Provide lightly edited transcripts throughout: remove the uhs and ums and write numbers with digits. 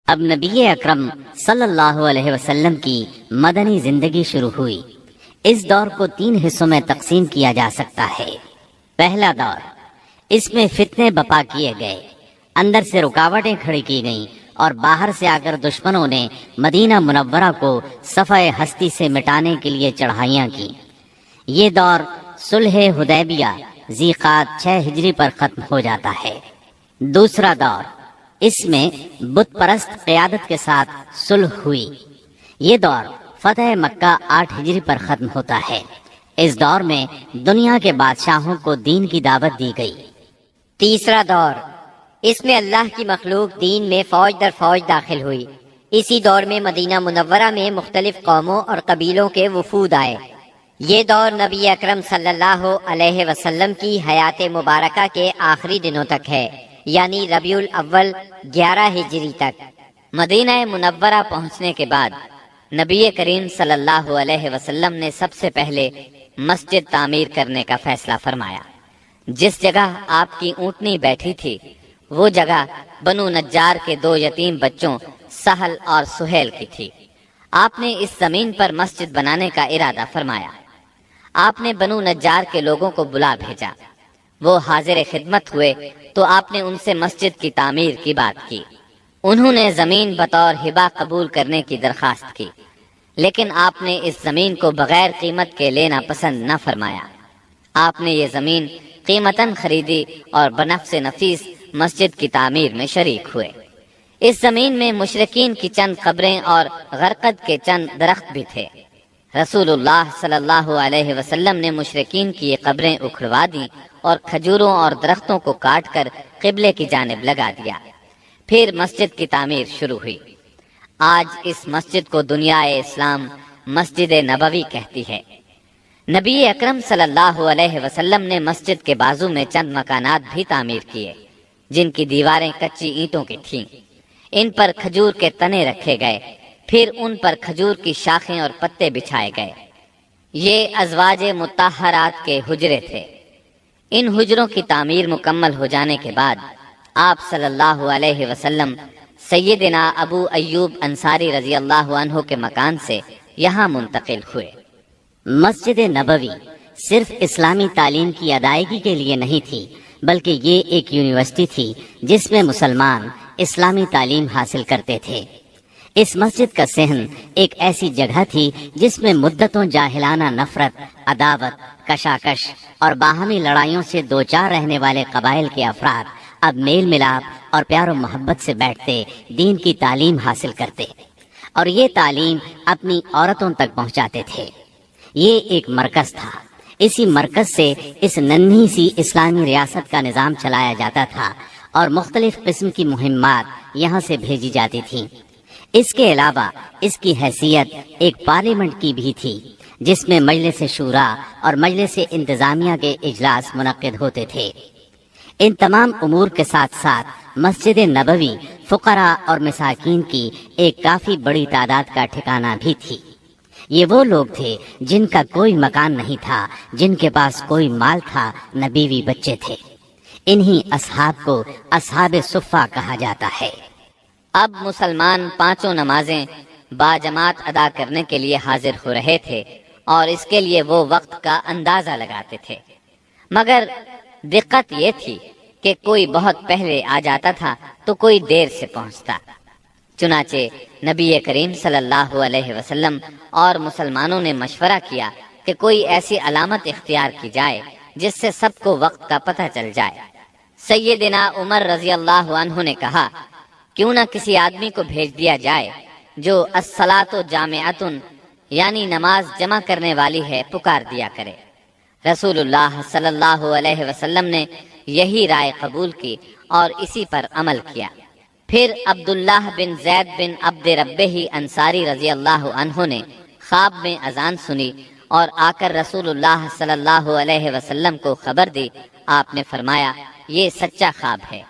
اب نبی اکرم صلی اللہ علیہ وسلم کی مدنی زندگی شروع ہوئی۔ اس دور کو 3 حصوں میں تقسیم کیا جا سکتا ہے۔ پہلا دور، اس میں فتنے بپا کیے گئے، اندر سے رکاوٹیں کھڑی کی گئیں اور باہر سے آ کر دشمنوں نے مدینہ منورہ کو صفحہ ہستی سے مٹانے کے لیے چڑھائیاں کی۔ یہ دور صلح حدیبیہ ذی-قعدہ 6 ہجری پر ختم ہو جاتا ہے۔ دوسرا دور، اس میں بت پرست قیادت کے ساتھ صلح ہوئی۔ یہ دور فتح مکہ 8 ہجری پر ختم ہوتا ہے۔ اس دور میں دنیا کے بادشاہوں کو دین کی دعوت دی گئی۔ تیسرا دور، اس میں اللہ کی مخلوق دین میں فوج در فوج داخل ہوئی۔ اسی دور میں مدینہ منورہ میں مختلف قوموں اور قبیلوں کے وفود آئے۔ یہ دور نبی اکرم صلی اللہ علیہ وسلم کی حیات مبارکہ کے آخری دنوں تک ہے، یعنی ربیع الاول 11 ہجری تک۔ مدینہ منورہ پہنچنے کے بعد نبی کریم صلی اللہ علیہ وسلم نے سب سے پہلے مسجد تعمیر کرنے کا فیصلہ فرمایا۔ جس جگہ آپ کی اونٹنی بیٹھی تھی وہ جگہ بنو نجار کے 2 یتیم بچوں سہل اور سہیل کی تھی۔ آپ نے اس زمین پر مسجد بنانے کا ارادہ فرمایا۔ آپ نے بنو نجار کے لوگوں کو بلا بھیجا۔ وہ حاضر خدمت ہوئے تو آپ نے ان سے مسجد کی تعمیر کی بات کی۔ انہوں نے زمین بطور ہبہ قبول کرنے کی درخواست کی، لیکن آپ نے اس زمین کو بغیر قیمت کے لینا پسند نہ فرمایا۔ آپ نے یہ زمین قیمتاً خریدی اور بنفس نفیس مسجد کی تعمیر میں شریک ہوئے۔ اس زمین میں مشرکین کی چند قبریں اور غرقد کے چند درخت بھی تھے۔ رسول اللہ صلی اللہ علیہ وسلم نے مشرکین کی یہ قبریں اکھڑوا دیں اور کھجوروں اور درختوں کو کاٹ کر قبلے کی جانب لگا دیا۔ پھر مسجد کی تعمیر شروع ہوئی۔ آج اس مسجد کو دنیا اسلام مسجد نبوی کہتی ہے۔ نبی اکرم صلی اللہ علیہ وسلم نے مسجد کے بازو میں چند مکانات بھی تعمیر کیے، جن کی دیواریں کچی اینٹوں کی تھیں۔ ان پر کھجور کے تنے رکھے گئے، پھر ان پر کھجور کی شاخیں اور پتے بچھائے گئے۔ یہ ازواج مطہرات کے حجرے تھے۔ ان حجروں کی تعمیر مکمل ہو جانے کے بعد آپ صلی اللہ علیہ وسلم سیدنا ابو ایوب انصاری رضی اللہ عنہ کے مکان سے یہاں منتقل ہوئے۔ مسجد نبوی صرف اسلامی تعلیم کی ادائیگی کے لیے نہیں تھی، بلکہ یہ ایک یونیورسٹی تھی جس میں مسلمان اسلامی تعلیم حاصل کرتے تھے۔ اس مسجد کا صحن ایک ایسی جگہ تھی جس میں مدتوں جاہلانہ نفرت، عداوت، کشاکش اور باہمی لڑائیوں سے دوچار رہنے والے قبائل کے افراد اب میل ملاپ اور پیار و محبت سے بیٹھتے، دین کی تعلیم حاصل کرتے اور یہ تعلیم اپنی عورتوں تک پہنچاتے تھے۔ یہ ایک مرکز تھا۔ اسی مرکز سے اس ننھی سی اسلامی ریاست کا نظام چلایا جاتا تھا اور مختلف قسم کی مہمات یہاں سے بھیجی جاتی تھیں۔ اس کے علاوہ اس کی حیثیت ایک پارلیمنٹ کی بھی تھی، جس میں مجلس شورا اور مجلس انتظامیہ کے اجلاس منعقد ہوتے تھے۔ ان تمام امور کے ساتھ ساتھ مسجد نبوی فقراء اور مساکین کی ایک کافی بڑی تعداد کا ٹھکانہ بھی تھی۔ یہ وہ لوگ تھے جن کا کوئی مکان نہیں تھا، جن کے پاس کوئی مال تھا، نہ بیوی بچے تھے۔ انہی اصحاب کو اصحاب صفہ کہا جاتا ہے۔ اب مسلمان 5 نمازیں باجماعت ادا کرنے کے لیے حاضر ہو رہے تھے اور اس کے لیے وہ وقت کا اندازہ لگاتے تھے، مگر دقت یہ تھی کہ کوئی بہت پہلے آ جاتا تھا تو کوئی دیر سے پہنچتا۔ چنانچہ نبی کریم صلی اللہ علیہ وسلم اور مسلمانوں نے مشورہ کیا کہ کوئی ایسی علامت اختیار کی جائے جس سے سب کو وقت کا پتہ چل جائے۔ سیدنا عمر رضی اللہ عنہ نے کہا، کیوں نہ کسی آدمی کو بھیج دیا جائے جو الصلاۃ جامعۃ یعنی نماز جمع کرنے والی ہے پکار دیا کرے۔ رسول اللہ صلی اللہ علیہ وسلم نے یہی رائے قبول کی اور اسی پر عمل کیا۔ پھر عبداللہ بن زید بن عبد ربہ انصاری رضی اللہ عنہ نے خواب میں اذان سنی اور آ کر رسول اللہ صلی اللہ علیہ وسلم کو خبر دی۔ آپ نے فرمایا، یہ سچا خواب ہے۔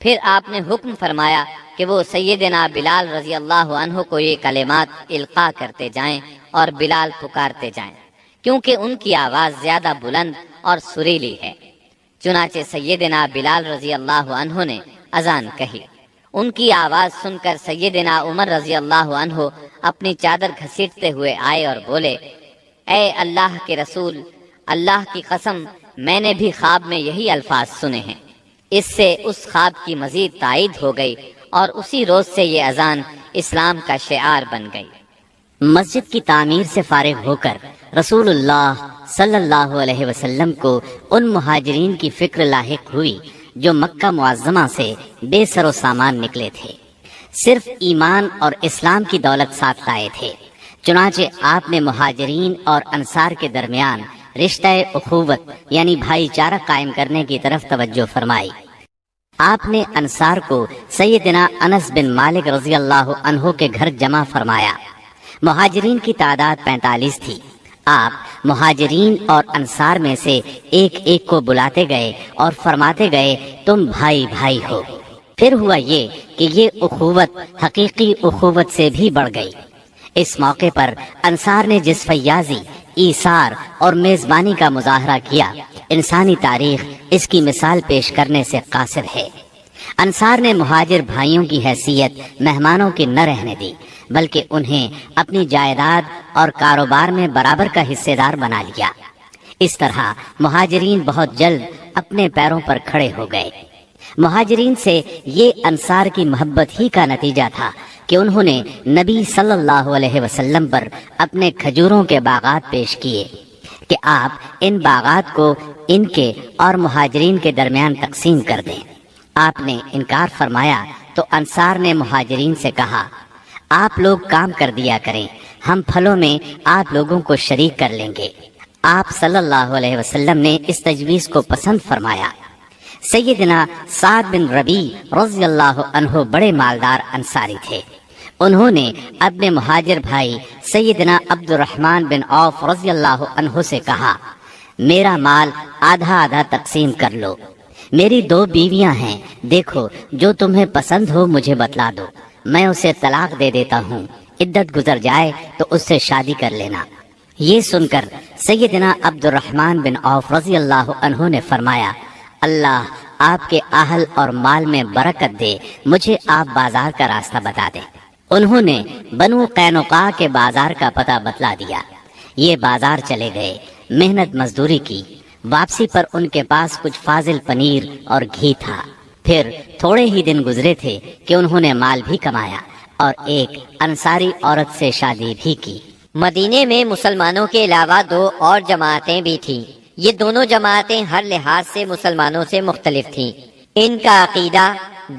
پھر آپ نے حکم فرمایا کہ وہ سیدنا بلال رضی اللہ عنہ کو یہ کلمات القاء کرتے جائیں اور بلال پکارتے جائیں، کیونکہ ان کی آواز زیادہ بلند اور سریلی ہے۔ چنانچہ سیدنا بلال رضی اللہ عنہ نے اذان کہی۔ ان کی آواز سن کر سیدنا عمر رضی اللہ عنہ اپنی چادر گھسیٹتے ہوئے آئے اور بولے، اے اللہ کے رسول، اللہ کی قسم میں نے بھی خواب میں یہی الفاظ سنے ہیں۔ اس سے اس خواب کی مزید تائید ہو گئی اور اسی روز سے یہ اذان اسلام کا شعار بن گئی۔ مسجد کی تعمیر سے فارغ ہو کر رسول اللہ صلی اللہ علیہ وسلم کو ان مہاجرین کی فکر لاحق ہوئی جو مکہ معظمہ سے بے سر و سامان نکلے تھے، صرف ایمان اور اسلام کی دولت ساتھ لائے تھے۔ چنانچہ آپ نے مہاجرین اور انصار کے درمیان رشتہ اخوت یعنی بھائی چارہ قائم کرنے کی طرف توجہ فرمائی۔ آپ نے انصار کو سیدنا انس بن مالک رضی اللہ عنہ کے گھر جمع فرمایا۔ مہاجرین کی تعداد 45 تھی۔ آپ مہاجرین اور انصار میں سے ایک ایک کو بلاتے گئے اور فرماتے گئے، تم بھائی بھائی ہو۔ پھر ہوا یہ کہ یہ اخوت حقیقی اخوت سے بھی بڑھ گئی۔ اس موقع پر انصار نے جس فیاضی، ایثار اور میزبانی کا مظاہرہ کیا، انسانی تاریخ اس کی مثال پیش کرنے سے قاصر ہے۔ انصار نے مہاجر بھائیوں کی حیثیت مہمانوں کی نہ رہنے دی، بلکہ انہیں اپنی جائیداد اور کاروبار میں برابر کا حصے دار بنا لیا۔ اس طرح مہاجرین بہت جلد اپنے پیروں پر کھڑے ہو گئے۔ مہاجرین سے یہ انصار کی محبت ہی کا نتیجہ تھا کہ انہوں نے نبی صلی اللہ علیہ وسلم پر اپنے کھجوروں کے باغات پیش کیے کہ آپ ان باغات کو ان کے اور مہاجرین کے درمیان تقسیم کر دیں۔ آپ نے انکار فرمایا تو انصار نے مہاجرین سے کہا، آپ لوگ کام کر دیا کریں، ہم پھلوں میں آپ لوگوں کو شریک کر لیں گے۔ آپ صلی اللہ علیہ وسلم نے اس تجویز کو پسند فرمایا۔ سیدنا سعد بن ربیع رضی اللہ عنہ بڑے مالدار انصاری تھے۔ انہوں نے اپنے مہاجر بھائی سیدنا عبد الرحمن بن عوف رضی اللہ عنہ سے کہا، میرا مال آدھا آدھا تقسیم کر لو، میری 2 بیویاں ہیں، دیکھو جو تمہیں پسند ہو مجھے بتلا دو، میں اسے طلاق دے دیتا ہوں، عدت گزر جائے تو اس سے شادی کر لینا۔ یہ سن کر سیدنا عبد الرحمن بن عوف رضی اللہ عنہ نے فرمایا، اللہ آپ کے اہل اور مال میں برکت دے، مجھے آپ بازار کا راستہ بتا دیں۔ انہوں نے بنو قینقاع کے بازار کا پتہ بتلا دیا۔ یہ بازار چلے گئے، محنت مزدوری کی، واپسی پر ان کے پاس کچھ فاضل پنیر اور گھی تھا۔ پھر تھوڑے ہی دن گزرے تھے کہ انہوں نے مال بھی کمایا اور ایک انصاری عورت سے شادی بھی کی۔ مدینے میں مسلمانوں کے علاوہ 2 اور جماعتیں بھی تھیں۔ یہ دونوں جماعتیں ہر لحاظ سے مسلمانوں سے مختلف تھیں۔ ان کا عقیدہ،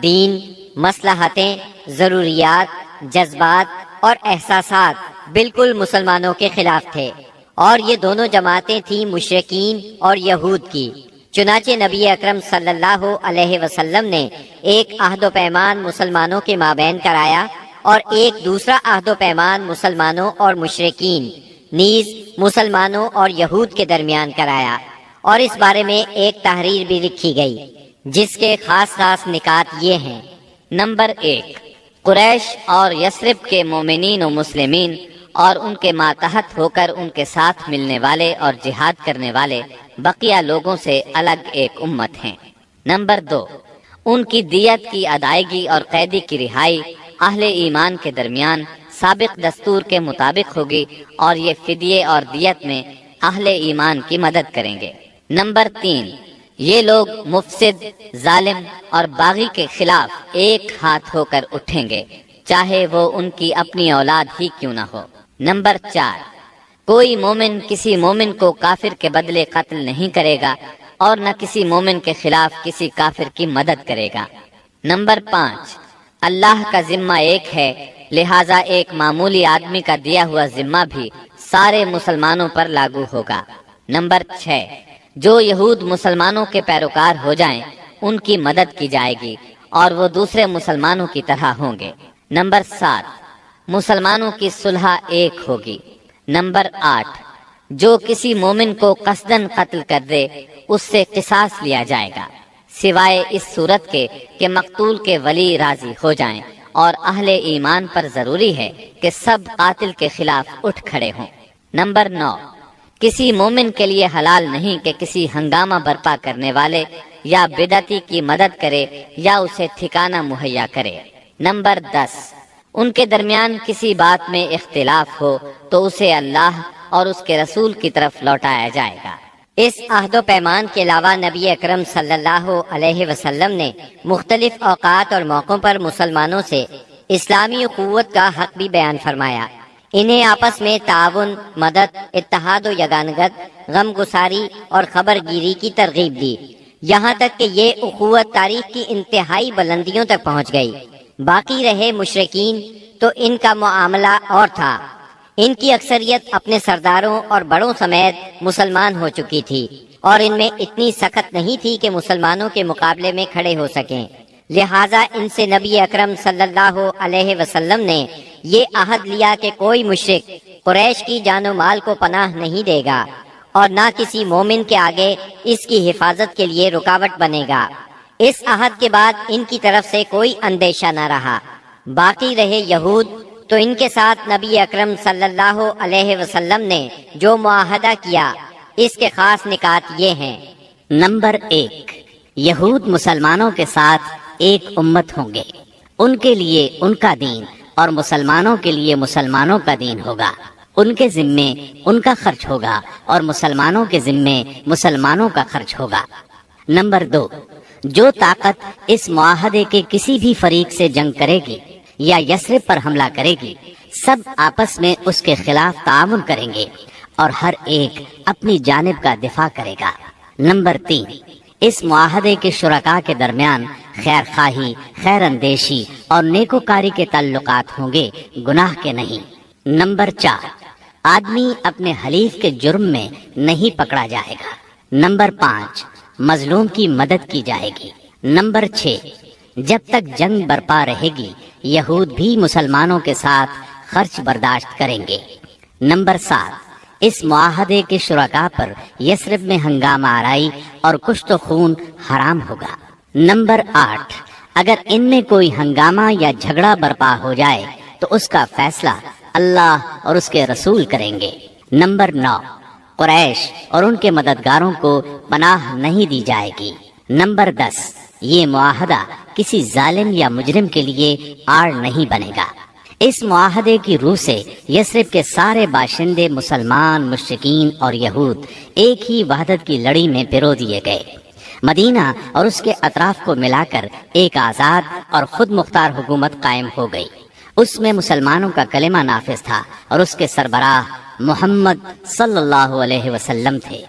دین، مصلحتیں، ضروریات، جذبات اور احساسات بالکل مسلمانوں کے خلاف تھے، اور یہ دونوں جماعتیں تھیں مشرکین اور یہود کی۔ چنانچہ نبی اکرم صلی اللہ علیہ وسلم نے ایک عہد و پیمان مسلمانوں کے مابین کرایا اور ایک دوسرا عہد و پیمان مسلمانوں اور مشرکین نیز مسلمانوں اور یہود کے درمیان کرایا، اور اس بارے میں ایک تحریر بھی لکھی گئی جس کے خاص نکات یہ ہیں۔ نمبر 1، قریش اور یثرب کے مومنین و مسلمین اور ان کے ماتحت ہو کر ان کے ساتھ ملنے والے اور جہاد کرنے والے بقیہ لوگوں سے الگ ایک امت ہیں۔ نمبر 2، ان کی دیت کی ادائیگی اور قیدی کی رہائی اہل ایمان کے درمیان سابق دستور کے مطابق ہوگی، اور یہ فدیے اور دیت میں اہل ایمان کی مدد کریں گے۔ نمبر 3، یہ لوگ مفسد، ظالم اور باغی کے خلاف ایک ہاتھ ہو کر اٹھیں گے، چاہے وہ ان کی اپنی اولاد ہی کیوں نہ ہو۔ نمبر 4، کوئی مومن کسی مومن کو کافر کے بدلے قتل نہیں کرے گا اور نہ کسی مومن کے خلاف کسی کافر کی مدد کرے گا۔ نمبر 5، اللہ کا ذمہ ایک ہے، لہذا ایک معمولی آدمی کا دیا ہوا ذمہ بھی سارے مسلمانوں پر لاگو ہوگا۔ نمبر 6، جو یہود مسلمانوں کے پیروکار ہو جائیں ان کی مدد کی جائے گی اور وہ دوسرے مسلمانوں کی طرح ہوں گے۔ نمبر 7، مسلمانوں کی صلح ایک ہوگی۔ نمبر 8، جو کسی مومن کو قصدن قتل کر دے اس سے قصاص لیا جائے گا، سوائے اس صورت کے کہ مقتول کے ولی راضی ہو جائیں، اور اہل ایمان پر ضروری ہے کہ سب قاتل کے خلاف اٹھ کھڑے ہوں۔ نمبر 9، کسی مومن کے لیے حلال نہیں کہ کسی ہنگامہ برپا کرنے والے یا بدعتی کی مدد کرے یا اسے ٹھکانہ مہیا کرے۔ نمبر 10، ان کے درمیان کسی بات میں اختلاف ہو تو اسے اللہ اور اس کے رسول کی طرف لوٹایا جائے گا۔ اس عہد و پیمان کے علاوہ نبی اکرم صلی اللہ علیہ وسلم نے مختلف اوقات اور موقعوں پر مسلمانوں سے اسلامی اخوت کا حق بھی بیان فرمایا۔ انہیں آپس میں تعاون، مدد، اتحاد و یگانگت، غم گساری اور خبر گیری کی ترغیب دی، یہاں تک کہ یہ اخوت تاریخ کی انتہائی بلندیوں تک پہنچ گئی۔ باقی رہے مشرکین تو ان کا معاملہ اور تھا۔ ان کی اکثریت اپنے سرداروں اور بڑوں سمیت مسلمان ہو چکی تھی اور ان میں اتنی سخت نہیں تھی کہ مسلمانوں کے مقابلے میں کھڑے ہو سکیں، لہٰذا ان سے نبی اکرم صلی اللہ علیہ وسلم نے یہ عہد لیا کہ کوئی مشرک قریش کی جان و مال کو پناہ نہیں دے گا اور نہ کسی مومن کے آگے اس کی حفاظت کے لیے رکاوٹ بنے گا۔ اس عہد کے بعد ان کی طرف سے کوئی اندیشہ نہ رہا۔ باقی رہے یہود تو ان کے ساتھ نبی اکرم صلی اللہ علیہ وسلم نے جو معاہدہ کیا اس کے خاص نکات یہ ہیں۔ نمبر 1، یہود مسلمانوں کے ساتھ ایک امت ہوں گے، ان کے لیے ان کا دین اور مسلمانوں کے لیے مسلمانوں کا دین ہوگا، ان کے ذمے ان کا خرچ ہوگا اور مسلمانوں کے ذمے مسلمانوں کا خرچ ہوگا۔ نمبر 2، جو طاقت اس معاہدے کے کسی بھی فریق سے جنگ کرے گی یا یثرب پر حملہ کرے گی، سب آپس میں اس کے خلاف تعاون کریں گے اور ہر ایک اپنی جانب کا دفاع کرے گا۔ نمبر 3، اس معاہدے کے شرکاء کے درمیان خیر خواہی، خیر اندیشی اور نیکوکاری کے تعلقات ہوں گے، گناہ کے نہیں۔ نمبر 4، آدمی اپنے حلیف کے جرم میں نہیں پکڑا جائے گا۔ نمبر 5، مظلوم کی مدد کی جائے گی۔ نمبر 6، جب تک جنگ برپا رہے گی یہود بھی مسلمانوں کے ساتھ خرچ برداشت کریں گے۔ نمبر 7، اس معاہدے کے شرکاء پر یثرب میں ہنگامہ آرائی اور کشت و خون حرام ہوگا۔ نمبر 8، اگر ان میں کوئی ہنگامہ یا جھگڑا برپا ہو جائے تو اس کا فیصلہ اللہ اور اس کے رسول کریں گے۔ نمبر 9، قریش اور ان کے مددگاروں کو پناہ نہیں دی جائے گی۔ نمبر 10، یہ معاہدہ کسی ظالم یا مجرم کے لیے آڑ نہیں بنے گا۔ اس معاہدے کی روح سے یثرب کے سارے باشندے مسلمان، مشرکین اور یہود ایک ہی وحدت کی لڑی میں پرو دیے گئے۔ مدینہ اور اس کے اطراف کو ملا کر ایک آزاد اور خود مختار حکومت قائم ہو گئی۔ اس میں مسلمانوں کا کلمہ نافذ تھا اور اس کے سربراہ محمد صلی اللہ علیہ وسلم تھے۔